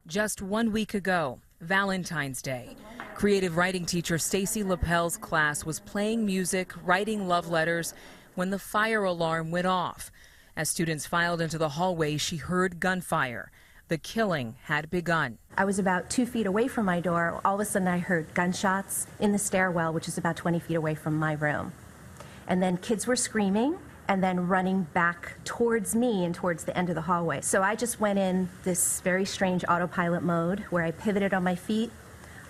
Just 1 week ago, Valentine's Day, creative writing teacher Stacy Lapel's class was playing music, writing love letters when the fire alarm went off. As students filed into the hallway, she heard gunfire. The killing had begun. I was about 2 feet away from my door. All of a sudden I heard gunshots in the stairwell, which is about 20 feet away from my room. And then kids were screaming and then running back towards me and towards the end of the hallway. So I just went in this very strange autopilot mode where I pivoted on my feet.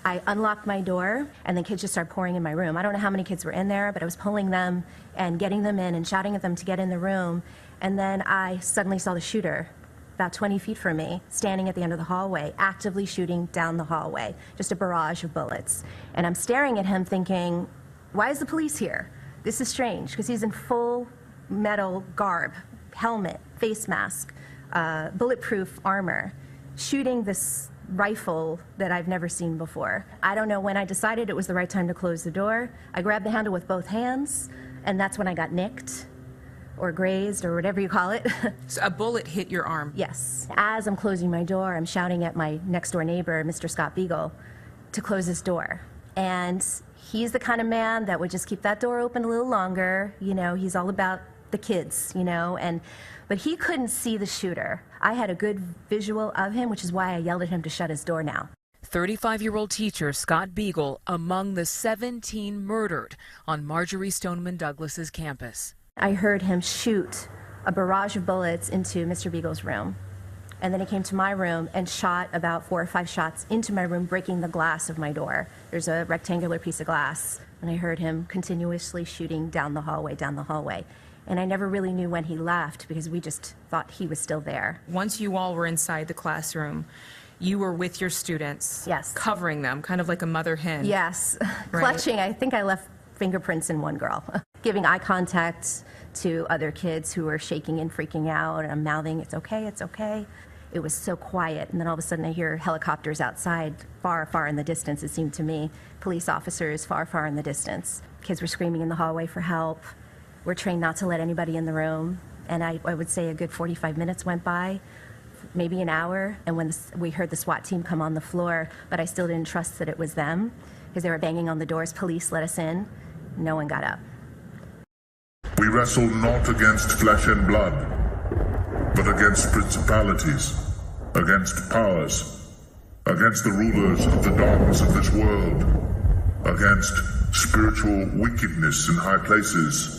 I unlocked my door, and then kids just started pouring in my room. I don't know how many kids were in there, but I was pulling them and getting them in and shouting at them to get in the room. And then I suddenly saw the shooter about 20 feet from me, standing at the end of the hallway, actively shooting down the hallway, just a barrage of bullets. And I'm staring at him thinking, why is the police here? This is strange, because he's in full metal garb, helmet, face mask, bulletproof armor, shooting this rifle that I've never seen before. I don't know when I decided it was the right time to close the door. I grabbed the handle with both hands, and that's when I got nicked or grazed or whatever you call it. So a bullet hit your arm? Yes. As I'm closing my door, I'm shouting at my next door neighbor, Mr. Scott Beagle, to close his door. And he's the kind of man that would just keep that door open a little longer. You know, he's all about the kids, you know, but he couldn't see the shooter. I had a good visual of him, which is why I yelled at him to shut his door now. 35-year-old teacher Scott Beagle among the 17 murdered on Marjory Stoneman Douglas's campus. I heard him shoot a barrage of bullets into Mr. Beagle's room. And then he came to my room and shot about 4 or 5 shots into my room, breaking the glass of my door. There's a rectangular piece of glass. And I heard him continuously shooting down the hallway. And I never really knew when he left because we just thought he was still there. Once you all were inside the classroom, you were with your students. Yes. Covering them, kind of like a mother hen. Yes. Right. Clutching. I think I left fingerprints in one girl. Giving eye contact to other kids who were shaking and freaking out, and I'm mouthing, it's okay, it's okay. It was so quiet, and then all of a sudden I hear helicopters outside, far, far in the distance, it seemed to me. Police officers far, far in the distance. Kids were screaming in the hallway for help. We're trained not to let anybody in the room, and I would say a good 45 minutes went by, maybe an hour, and when we heard the SWAT team come on the floor, but I still didn't trust that it was them, because they were banging on the doors. Police let us in. No one got up. We wrestle not against flesh and blood, but against principalities, against powers, against the rulers of the darkness of this world, against spiritual wickedness in high places.